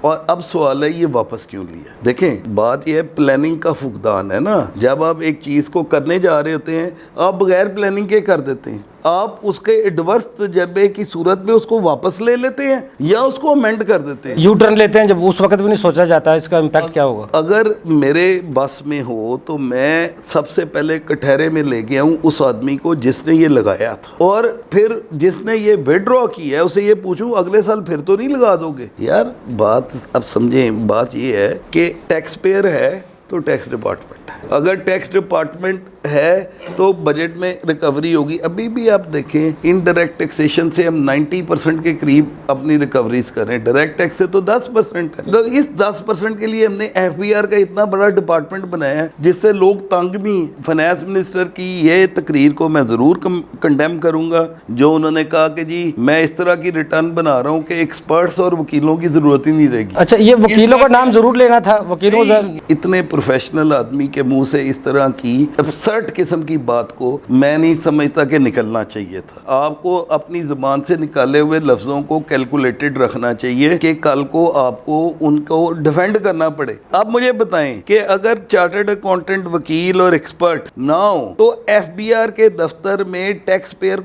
اور اب سوال ہے یہ واپس کیوں لیا؟ دیکھیں بات یہ ہے پلاننگ کا فقدان ہے نا. جب آپ ایک چیز کو کرنے جا رہے ہوتے ہیں آپ بغیر پلاننگ کے کر دیتے ہیں. آپ اس کے ایڈورس تجربے کی صورت میں اس کو واپس لے لیتے ہیں یا اس کو امینڈ کر دیتے ہیں. یو ٹرن لیتے ہیں جب اس وقت بھی نہیں سوچا جاتا اس کا امپیکٹ کیا ہوگا. اگر میرے بس میں ہو تو میں سب سے پہلے کٹہرے میں لے گیا ہوں اس آدمی کو جس نے یہ لگایا تھا, اور پھر جس نے یہ وڈرا کیا ہے اسے یہ پوچھوں اگلے سال پھر تو نہیں لگا دو گے. یار بات اب سمجھیں, بات یہ ہے کہ ٹیکس پیئر ہے تو ٹیکس ڈپارٹمنٹ ہے. اگر ٹیکس ڈپارٹمنٹ ہے تو بجٹ میں ریکوری ہوگی. ابھی بھی آپ دیکھیں انڈائریکٹ ٹیکسیشن سے ہم 90% کے قریب اپنی ریکوریز کریں, ڈائریکٹ ٹیکس سے تو 10% ہے. تو اس 10% کے لیے ہم نے FBR کا اتنا بڑا ڈپارٹمنٹ بنایا ہے جس سے لوگ تنگ بھی ہیں. فائنانس منسٹر کی یہ تقریر کو میں ضرور کنڈیم کروں گا جو انہوں نے کہا کہ جی میں اس طرح کی ریٹرن بنا رہا ہوں کہ ایکسپرٹس اور وکیلوں کی ضرورت ہی نہیں رہے گی. اچھا, یہ وکیلوں کا نام ضرور لینا تھا. وکیلوں اتنے پروفیشنل آدمی کے منہ سے اس طرح کی ابسرڈ قسم کی بات کو میں نہیں سمجھتا کہ نکلنا چاہیے تھا. آپ کو اپنی زبان سے نکالے ہوئے لفظوں کو کیلکولیٹڈ رکھنا چاہیے کہ کل کو آپ کو ان کو ڈیفینڈ کرنا پڑے. اب مجھے بتائیں کہ اگر چارٹرڈ اکاؤنٹنٹ وکیل اور ایکسپرٹ نہ ہو تو FBR کے دفتر میں ٹیکس پیئر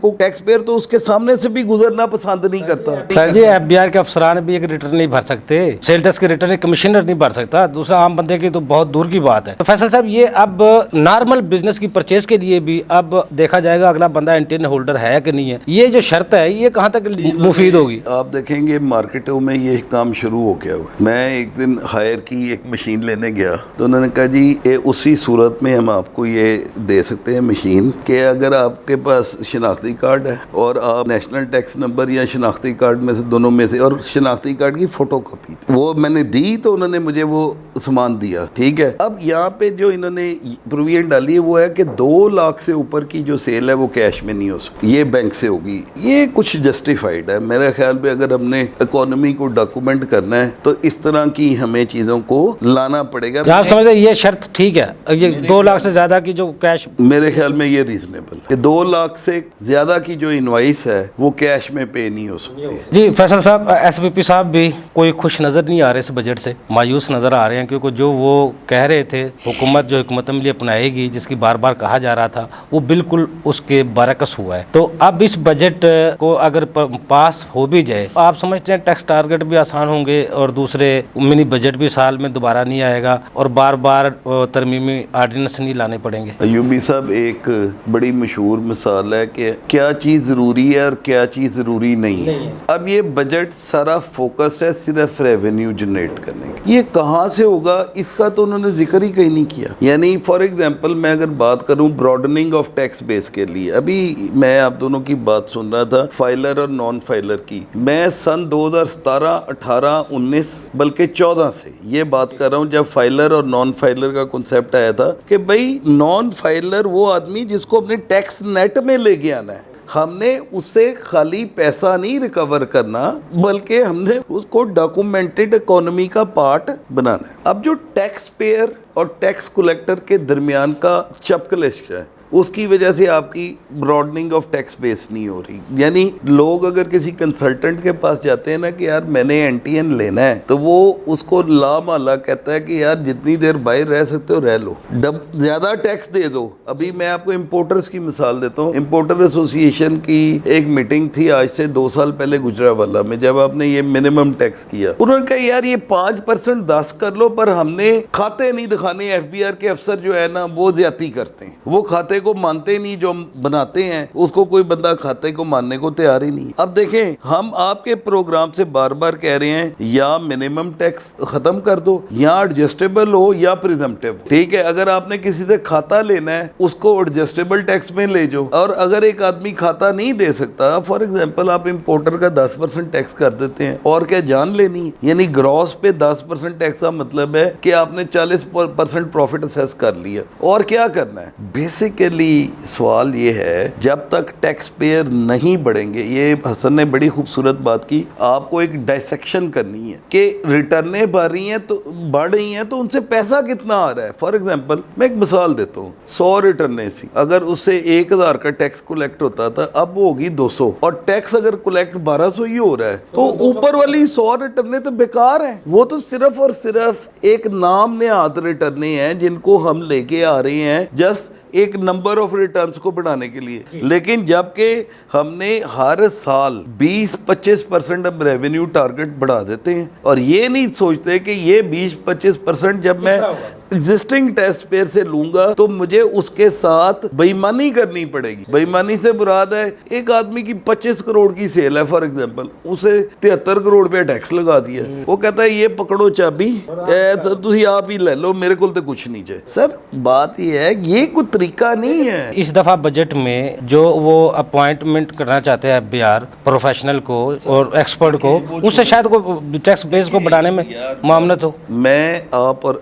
تو اس کے سامنے سے بھی گزرنا پسند نہیں کرتا. سر جی FBR کے افسران بھی ایک ریٹرن نہیں بھر سکتے, سیل ٹیکس کے ریٹرن کمشنر نہیں بھر سکتا, دوسرا عام بندے کی تو بہت دور کی بات ہے. فیصل صاحب یہ اب نارمل بزنس کی پرچیز کے لیے بھی اب دیکھا جائے گا اگلا بندہ انٹرن ہولڈر ہے کہ نہیں ہے. یہ جو شرط ہے یہ کہاں تک مفید ہوگی؟ آپ دیکھیں گے مارکیٹوں میں یہ کام شروع ہو گیا ہوا ہے. میں ایک دن ہائر کی ایک مشین لینے گیا تو انہوں نے کہا جی اسی صورت میں ہم آپ کو یہ دے سکتے ہیں مشین کہ اگر آپ کے پاس شناختی کارڈ ہے اور آپ نیشنل ٹیکس نمبر یا شناختی کارڈ میں سے دونوں میں سے, اور شناختی کارڈ کی فوٹو کاپی تھی, وہ میں نے دی تو انہوں نے مجھے وہ سامان دیا. ٹھیک ہے, اب یہاں پہ جو انہوں نے پروویژن ڈالی ہے وہ ہے کہ 2 لاکھ سے اوپر کی جو سیل ہے وہ کیش میں نہیں ہو سکتی, یہ بینک سے ہوگی. یہ کچھ جسٹیفائڈ ہے میرے خیال میں. اگر ہم نے اکانومی کو ڈاکومنٹ کرنا ہے تو اس طرح کی ہمیں چیزوں کو لانا پڑے گا. آپ سمجھتے ہیں یہ شرط ٹھیک ہے, یہ 2 لاکھ سے زیادہ کی جو کیش, میرے خیال میں یہ ریزنیبل ہے کہ 2 لاکھ سے زیادہ کی جو انوائس ہے وہ کیش میں پے نہیں ہو سکتی. جی فیصل صاحب, SVP صاحب بھی کوئی خوش نظر نہیں آ رہے اس بجٹ سے, مایوس نظر آ رہے ہیں کیونکہ جو وہ کہہ رہے تھے حکومت جو حکمت عملی اپنائے گی جس کی بار بار کہا جا رہا تھا وہ بالکل اس کے برعکس ہوا ہے. تو اب اس بجٹ کو اگر پاس ہو بھی جائے آپ سمجھتے ہیں ٹیکس ٹارگٹ بھی آسان ہوں گے اور دوسرے منی بجٹ بھی سال میں دوبارہ نہیں آئے گا اور بار بار ترمیمی آرڈیننس نہیں لانے پڑیں گے؟ ایوبی صاحب ایک بڑی مشہور مثال ہے کہ کیا چیز ضروری ہے اور کیا چیز ضروری نہیں ہے. اب یہ بجٹ سارا فوکس ہے صرف ریونیو جنریٹ کرنے کا. یہ کہاں سے ہوگا اس کا تو انہوں نے ذکر ہی کہیں نہیں کیا. یعنی فار ایگزامپل میں اگر بات کروں براڈننگ آف ٹیکس بیس کے لیے, ابھی میں آپ دونوں کی بات سن رہا تھا فائلر اور نان فائلر کی. میں سن 2017, 18, 19 بلکہ 14 سے یہ بات کر رہا ہوں جب فائلر اور نان فائلر کا کنسیپٹ آیا تھا کہ بھائی نان فائلر وہ آدمی جس کو اپنے ٹیکس نیٹ میں لے کے آنا ہے. ہم نے اس سے خالی پیسہ نہیں ریکور کرنا بلکہ ہم نے اس کو ڈاکومنٹڈ اکانومی کا پارٹ بنانا ہے. اب جو ٹیکس پیئر اور ٹیکس کلیکٹر کے درمیان کا چپکلش ہے اس کی وجہ سے آپ کی براڈننگ آف ٹیکس بیس نہیں ہو رہی. یعنی لوگ اگر کسی کنسلٹنٹ کے پاس جاتے ہیں نا کہ یار میں نے NTN لینا ہے تو وہ اس کو لا مالا کہتا ہے کہ یار جتنی دیر باہر رہ سکتے ہو رہ لو, زیادہ ٹیکس دے دو. ابھی میں آپ کو امپورٹرز کی مثال دیتا ہوں. امپورٹر ایسوسی ایشن کی ایک میٹنگ تھی آج سے 2 سال پہلے گجرانوالہ میں, جب آپ نے یہ منیمم ٹیکس کیا انہوں نے کہا یار یہ 5% 10 کر لو, پر ہم نے کھاتے نہیں دکھانے. FBR کے افسر جو ہے نا وہ زیادتی کرتے ہیں, وہ کھاتے کو مانتے نہیں, جو ہم بناتے ہیں اس کو کوئی بندہ کھاتے کو ماننے کو تیار ہی نہیں. اب دیکھیں ہم آپ کے پروگرام سے بار بار کہہ رہے ہیں یا منیمم ٹیکس ختم کر دو یا ایڈجسٹیبل ہو یا پریزمپٹیو ہو. ٹھیک ہے, اگر آپ نے کسی سے کھاتا لینا ہے اس کو ایڈجسٹیبل ٹیکس میں لے جاؤ, اور اگر ایک آدمی کھاتا نہیں دے سکتا فار ایگزامپل آپ امپورٹر کا 10% ٹیکس کر دیتے ہیں, اور کیا جان لینی. یعنی گراس پہ 10% ٹیکس کا مطلب ہے کہ آپ نے 40% پروفٹ اسیس کر لیا, اور کیا کرنا ہے بیسیکلی بیسیکلی سوال یہ ہے جب تک ٹیکس پیئر نہیں بڑھیں گے, یہ حسن نے بڑی خوبصورت بات کی, آپ کو ایک ڈائسیکشن کرنی ہے کہ ریٹرنیں بڑھ رہی ہیں تو ان سے پیسہ کتنا آ رہا ہے. فار ایگزامپل میں ایک مثال دیتا ہوں, 100 ریٹرنیں سی, اگر اس سے 1000 کا ٹیکس کولیکٹ ہوتا تھا, اب وہ ہوگی 200, اور ٹیکس اگر کولیکٹ 1200 ہی ہو رہا ہے تو اوپر والی 100 ریٹرنیں تو بیکار ہیں. وہ تو صرف اور صرف ایک نام نہاد ریٹرنیں ہیں جن کو ہم لے کے آ رہے ہیں جسٹ ایک نمبر آف ریٹرنز کو بڑھانے کے لیے. لیکن جبکہ ہم نے ہر سال 20-25% ہم ریونیو ٹارگٹ بڑھا دیتے ہیں, اور یہ نہیں سوچتے کہ یہ 20-25% جب میں ایگزسٹنگ ٹیکس پیئر سے لوں گا تو مجھے اس کے ساتھ بےایمانی کرنی پڑے گی. بےایمانی سے مراد ہے ایک آدمی کی 25 کروڑ کی سیل ہے فار ایگزامپل, اسے 73 کروڑ پہ ٹیکس لگا دیا, وہ کہتا ہے یہ پکڑو چابی, تسی آپ ہی لے لو, میرے کو تو کچھ نہیں چاہیے. سر بات یہ ہے, یہ کوئی طریقہ نہیں ہے. اس دفعہ بجٹ میں جو وہ اپوائنٹمنٹ کرنا چاہتے ہیں FBR پروفیشنل کو اور ایکسپرٹ کو, اس سے شاید کوئی ٹیکس بیس کو بڑھانے میں معاملت ہو. میں آپ اور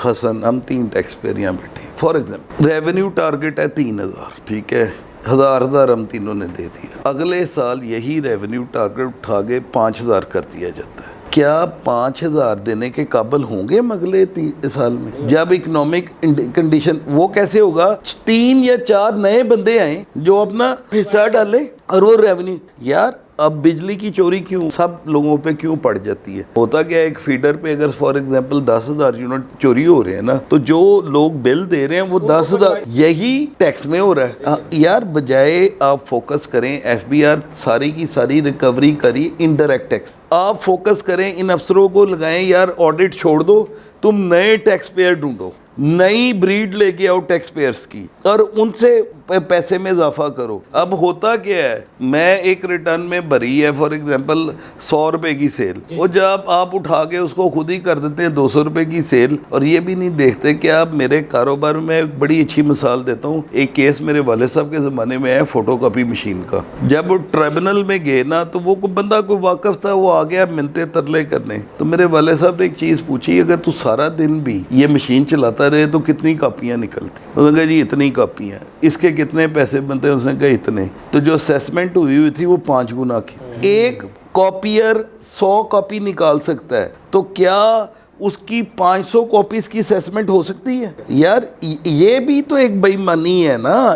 حسن ہم 3 ٹیکس پیئر یہاں بیٹھے. فار ایگزامپل ریونیو ٹارگٹ ہے 3000, ٹھیک ہے, 1000 ہم تینوں نے دے دیا. اگلے سال یہی ریونیو ٹارگٹ اٹھا کے 5000 کر دیا جاتا ہے. کیا 5000 دینے کے قابل ہوں گے ہم اگلے 3 سال میں؟ جب اکنامک کنڈیشن, وہ کیسے ہوگا؟ 3 یا 4 نئے بندے آئیں جو اپنا حصہ ڈالیں اور وہ ریونیو. یار اب بجلی کی چوری کیوں سب لوگوں پہ کیوں پڑ جاتی ہے؟ ہوتا کیا ہے, ایک فیڈر پہ اگر فار ایگزامپل 10,000 یونٹ چوری ہو رہے ہیں نا, تو جو لوگ بل دے رہے ہیں وہ 10,000 یہی ٹیکس میں ہو رہا ہے. یار بجائے آپ فوکس کریں FBR ساری کی ساری ریکوری کری انڈائریکٹ ٹیکس, آپ فوکس کریں ان افسروں کو لگائیں. یار آڈٹ چھوڑ دو, تم نئے ٹیکس پیئر ڈھونڈو, نئی بریڈ لے کے آؤ ٹیکس پیئرس کی, اور ان سے پیسے میں اضافہ کرو. اب ہوتا کیا ہے, میں ایک ریٹرن میں بھری ہے فار ایگزامپل 100 روپے کی سیل, وہ جب آپ اٹھا کے اس کو خود ہی کر دیتے ہیں 200 روپے کی سیل, اور یہ بھی نہیں دیکھتے کہ آپ میرے کاروبار میں بڑی اچھی مثال دیتا ہوں. ایک کیس میرے والد صاحب کے زمانے میں ہے فوٹو کاپی مشین کا. جب وہ ٹریبونل میں گئے نا, تو وہ بندہ کوئی واقف تھا, وہ آ گیا منتے ترلے کرنے. تو میرے والد صاحب نے ایک چیز پوچھی, اگر تو سارا دن بھی یہ مشین چلاتا رہے تو کتنی کاپیاں نکلتی؟ انہوں نے کہا جی اتنی کاپیاں. اس کے کتنے پیسے بنتے ہیں؟ اس نے کہا اتنے. تو جو اسیسمنٹ ہوئی تھی وہ 5 گنا کی. ایک کاپیئر 100 کاپی نکال سکتا ہے, تو کیا اس کی 500 کاپیز کی اسیسمنٹ ہو سکتی ہے؟ یار یہ بھی تو ایک بے ایمانی ہے نا.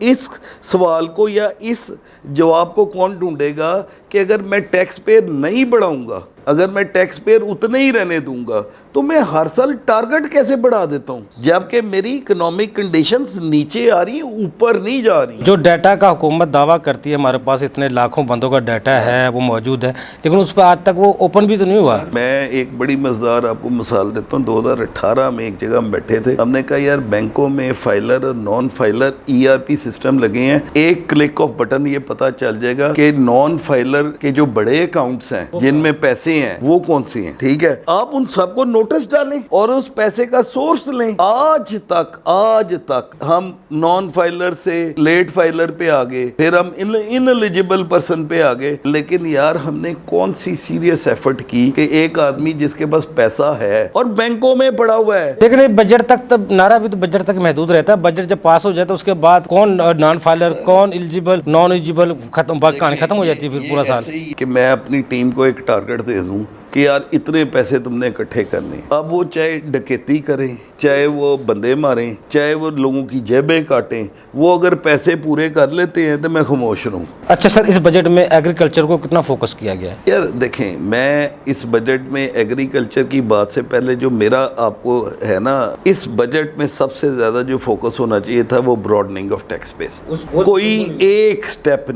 اس سوال کو یا اس جواب کو کون ڈھونڈے گا کہ اگر میں ٹیکس پیئر نہیں بڑھاؤں گا, اگر میں ٹیکس پیئر اتنے ہی رہنے دوں گا, تو میں ہر سال ٹارگٹ کیسے بڑھا دیتا ہوں جبکہ میری اکنامک کنڈیشنز نیچے آ رہی ہیں, اوپر نہیں جا رہی. جو ڈیٹا کا حکومت دعویٰ کرتی ہے ہمارے پاس اتنے لاکھوں بندوں کا ڈیٹا ہے, وہ موجود ہے, لیکن اس پہ آج تک وہ اوپن بھی تو نہیں ہوا. میں ایک بڑی مزدار آپ کو مثال دیتا ہوں. 2018 میں ایک جگہ ہم بیٹھے تھے, ہم نے کہا یار بینکوں میں فائلر اور نان فائلر ERP سسٹم لگے ہیں, ایک کلک آف بٹن یہ پتا چل جائے گا کہ نان فائلر کے جو بڑے اکاؤنٹس ہیں جن میں پیسے ہیں وہ کون سی ہیں. ٹھیک ہے, آپ ان سب کو نوٹس ڈالیں اور اس پیسے کا سورس لیں. آج تک ہم نان فائلر سے لیٹ فائلر پہ آگے, پھر ہم انلیجیبل پرسن پہ آگے. لیکن یار ہم نے کون سی سیریس ایفرٹ کی کہ ایک آدمی جس کے پاس پیسہ ہے اور بینکوں میں پڑا ہوا ہے. لیکن بجٹ تک تب نعرہ بھی تو بجٹ تک محدود رہتا ہے. بجٹ جب پاس ہو جائے تو اس کے بعد کون نان فائلر, کون ایلیجیبل, نان ایلیجیبل, کہانی ختم ہو جاتی ہے پھر پورا سال. کہ میں اپنی ٹیم کو ایک ٹارگٹ دے دوں کہ یار اتنے پیسے تم نے اکٹھے کرنے. اب وہ چاہے ڈکیتی کریں, چاہے وہ بندے ماریں, چاہے وہ لوگوں کی جیبیں کاٹیں, وہ اگر پیسے پورے کر لیتے ہیں تو میں خاموش رہوں. اچھا سر, اس بجٹ میں ایگریکلچر کو کتنا فوکس کیا گیا ہے؟ یار دیکھیں, میں اس بجٹ میں ایگریکلچر کی بات سے پہلے جو میرا آپ کو ہے نا, اس بجٹ میں سب سے زیادہ جو فوکس ہونا چاہیے تھا وہ براڈننگ آف ٹیکس بیس. کوئی ایک سٹیپ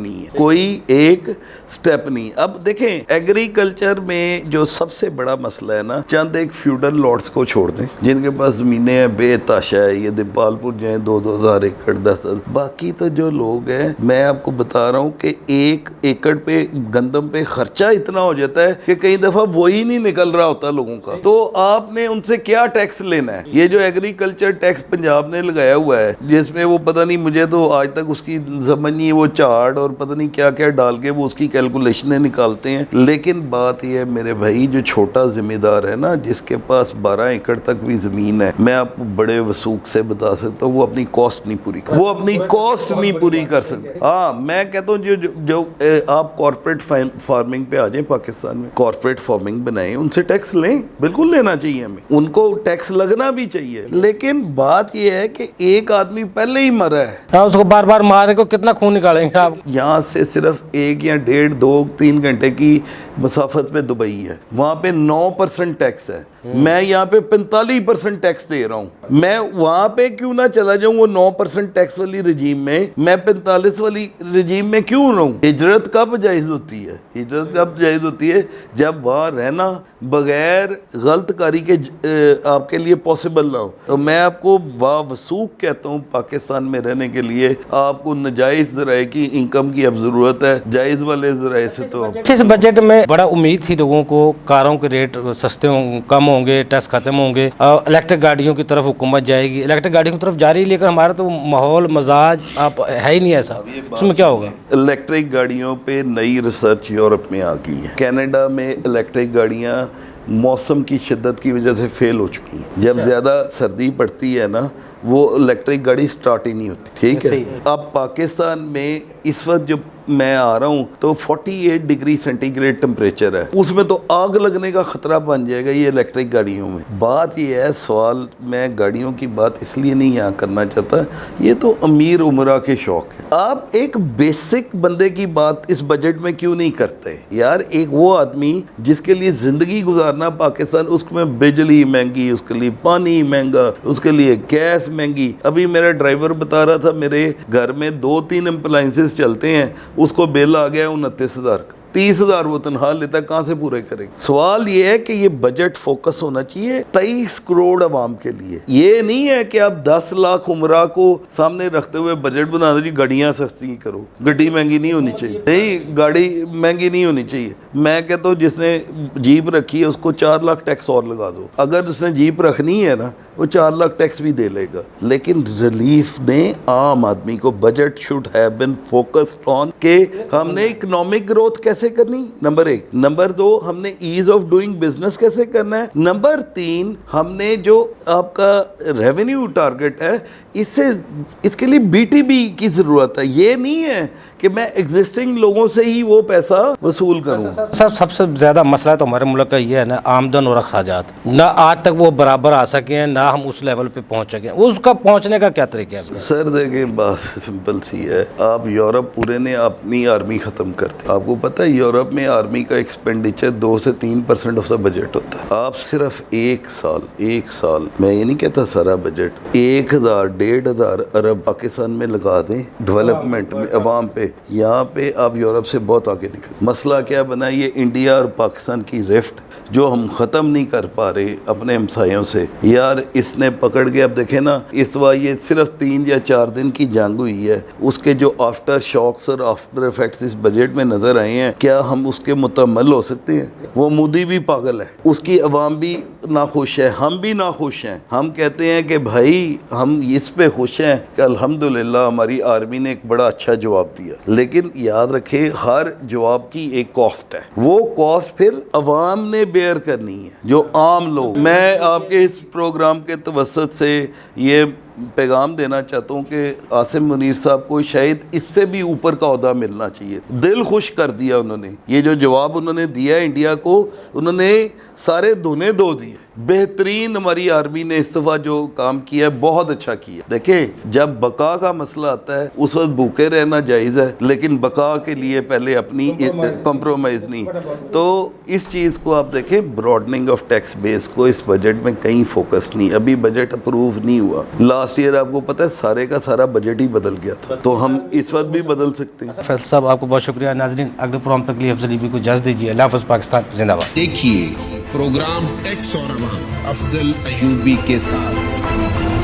نہیں. اب دیکھیں ایگریکلچر میں جو سب سے بڑا مسئلہ ہے نا, چند ایک فیوڈل لاٹس کو چھوڑ دیں جن کے پاس زمینیں ہیں بے تاشا ہے, یہ دیپال پور جائیں 2,000 ایکڑ 10,000. باقی تو جو لوگ ہیں, میں آپ کو بتا رہا ہوں کہ 1 ایکڑ پہ گندم پہ خرچہ اتنا ہو جاتا ہے کہ کئی دفعہ وہی نہیں نکل رہا ہوتا لوگوں کا. تو آپ نے ان سے کیا ٹیکس لینا ہے؟ یہ جو ایگریکلچر ٹیکس پنجاب نے لگایا ہوا ہے, جس میں وہ پتہ نہیں, مجھے تو آج تک اس کی سمجھ نہیں ہے, وہ چارٹ اور پتہ نہیں کیا کیا ڈال کے وہ اس کی کیلکولیشنیں نکالتے ہیں. لیکن بات یہ ہے میرے بھائی, بھائی جو چھوٹا ذمہ دار ہے نا, جس کے پاس 12 ایکڑ تک بھی زمین ہے, میں آپ کو بڑے وثوق سے بتا سکتا ہوں وہ اپنی کاسٹ نہیں پوری کر, وہ اپنی کاسٹ نہیں پوری کر سکتے. ہاں میں کہتا ہوں جو آپ کارپوریٹ فارمنگ پہ آ جائیں پاکستان میں, کارپوریٹ فارمنگ بنائیں, ان سے ٹیکس لیں, بالکل لینا چاہیے ہمیں, ان کو ٹیکس لگنا بھی چاہیے. لیکن بات یہ ہے کہ ایک آدمی پہلے ہی مرا ہے, اس کو بار بار مارے کو کتنا خون نکالیں گے آپ؟ یہاں سے صرف 1 یا 1.5 2 3 گھنٹے کی مسافت پہ دبئی ہے, وہاں پہ 9% ٹیکس ہے, میں یہاں پہ 45% ٹیکس دے رہا ہوں. میں وہاں پہ کیوں نہ چلا جاؤں وہ 9% ٹیکس والی رجیم میں 45 والی رجیم میں کیوں رہوں؟ ہجرت کب جائز ہوتی ہے؟ ہجرت کب جائز ہوتی ہے؟ جب وہاں رہنا بغیر غلط کاری کے آپ کے لیے پاسبل نہ ہو. تو میں آپ کو باوثوق کہتا ہوں پاکستان میں رہنے کے لیے آپ کو ناجائز ذرائع کی انکم کی اب ضرورت ہے, جائز والے ذرائع سے تو اس بجٹ میں بڑا امید تھی لوگوں کو, کاروں کے ریٹ سستے کم ہوں گے, ٹیکس ختم ہوں گے, الیکٹرک گاڑیوں کی طرف حکومت جائے گی, الیکٹرک گاڑیوں کی طرف جا رہی ہے, لیکن ہمارا تو ماحول مزاج آپ ہے ہی نہیں ایسا, اس میں کیا ہوگا؟ الیکٹرک گاڑیوں پہ نئی ریسرچ یورپ میں آ گئی ہے. کینیڈا میں الیکٹرک گاڑیاں موسم کی شدت کی وجہ سے فیل ہو چکی ہیں. جب زیادہ سردی پڑتی ہے نا, وہ الیکٹرک گاڑی سٹارٹ ہی نہیں ہوتی. ٹھیک ہے, اب پاکستان میں اس وقت جو میں آ رہا ہوں تو 48 ڈگری سینٹی گریڈ ٹمپریچر ہے, اس میں تو آگ لگنے کا خطرہ بن جائے گا یہ الیکٹرک گاڑیوں میں. بات یہ ہے, سوال میں گاڑیوں کی بات اس لیے نہیں یہاں کرنا چاہتا, یہ تو امیر امراء کے شوق ہے. آپ ایک بیسک بندے کی بات اس بجٹ میں کیوں نہیں کرتے یار؟ ایک وہ آدمی جس کے لیے زندگی گزارنا پاکستان, اس میں بجلی مہنگی, اس کے لیے پانی مہنگا, اس کے لیے گیس مہنگی. ابھی میرا ڈرائیور بتا رہا تھا میرے گھر میں 2-3 اپلائنسز چلتے ہیں, اس کو بل آ گیا 29,000 کا. 30,000 وہ تنخواہ لیتا ہے, کہاں سے پورے کرے؟ سوال یہ ہے کہ یہ بجٹ فوکس ہونا چاہیے 23 کروڑ عوام کے لیے. یہ نہیں ہے کہ آپ 10 لاکھ عمرہ کو سامنے رکھتے ہوئے بجٹ بنا دو جی گاڑیاں سستی کرو. گڈی مہنگی نہیں ہونی چاہیے, نہیں گاڑی مہنگی نہیں ہونی چاہیے. میں کہتا ہوں جس نے جیپ رکھی ہے اس کو 4 لاکھ ٹیکس اور لگا دو. اگر اس نے جیپ رکھنی ہے نا وہ 4 لاکھ ٹیکس بھی دے لے گا. لیکن ریلیف دیں عام آدمی کو. Budget should have been focused on کہ ہم نے اکنامک گروتھ کیسے کرنی, نمبر 1. نمبر 2, ہم نے ایز آف ڈوئنگ بزنس کیسے کرنا ہے. نمبر 3, ہم نے جو آپ کا ریونیو ٹارگٹ ہے اس کے لیے BTB کی ضرورت ہے. یہ نہیں ہے کہ میں ایگزسٹنگ لوگوں سے ہی وہ پیسہ وصول کروں. سب سے زیادہ مسئلہ تو ہمارے ملک کا یہ ہے نا, آمدن اور اخراجات. نہ آج تک وہ برابر آ سکے ہیں, نہ ہم اس لیول پہ پہنچ سکے. اس کا پہنچنے کا کیا طریقہ ہے؟ سر دیکھیں بات سمپل سی ہے, آپ یورپ پورے نے اپنی آرمی ختم کرتی. آپ کو پتہ ہے یورپ میں آرمی کا ایکسپینڈیچر 2 سے 3% آف دا بجٹ ہوتا ہے. آپ صرف ایک سال میں یہ نہیں کہتا سارا بجٹ, 1,000-1,500 ارب پاکستان میں لگا دیں ڈیولپمنٹ میں عوام پہ. یہاں پہ آپ یورپ سے بہت آگے نکل. مسئلہ کیا بنا, یہ انڈیا اور پاکستان کی رفٹ جو ہم ختم نہیں کر پا رہے اپنے ہمسایوں سے. یار اس نے پکڑ کے, اب دیکھیں نا اس بار یہ صرف 3 یا 4 دن کی جنگ ہوئی ہے, اس کے جو آفٹر شاکس اور آفٹر ایفیکٹس اس بجٹ میں نظر آئے ہیں, کیا ہم اس کے متحمل ہو سکتے ہیں؟ وہ مودی بھی پاگل ہے, اس کی عوام بھی ناخوش ہے, ہم بھی ناخوش ہیں. ہم کہتے ہیں کہ بھائی ہم اس پہ خوش ہیں کہ الحمدللہ ہماری آرمی نے ایک بڑا اچھا جواب دیا. لیکن یاد رکھے ہر جواب کی ایک کاسٹ ہے, وہ کاسٹ پھر عوام نے بیئر کرنی ہے, جو عام لوگ. میں آپ کے اس پروگرام کے توسط سے یہ پیغام دینا چاہتا ہوں کہ عاصم منیر صاحب کو شاید اس سے بھی اوپر کا عہدہ ملنا چاہیے. دل خوش کر دیا انہوں نے, یہ جو جواب انہوں نے دیا انڈیا کو, انہوں نے سارے دھونے دھو دیے. بہترین ہماری آرمی نے اس دفعہ جو کام کیا ہے بہت اچھا کیا. دیکھیں جب بقا کا مسئلہ آتا ہے اس وقت بھوکے رہنا جائز ہے, لیکن بقا کے لیے پہلے اپنی کمپرومائز نہیں. تو اس چیز کو آپ دیکھیں, براڈننگ آف ٹیکس بیس کو اس بجٹ میں کہیں فوکس نہیں. ابھی بجٹ اپروو نہیں ہوا. لاسٹ ایئر آپ کو پتہ ہے سارے کا سارا بجٹ ہی بدل گیا تھا, تو ہم اس وقت بھی بدل سکتے ہیں. فیصل صاحب آپ کو بہت شکریہ. ناظرین اگلے پروگرام تک لیے افضل ایوبی کو اجازت دیجیے. اللہ حافظ. پاکستان زندہ باد. دیکھیے پروگرام ٹیکس اور عوام افضل ایوبی کے ساتھ.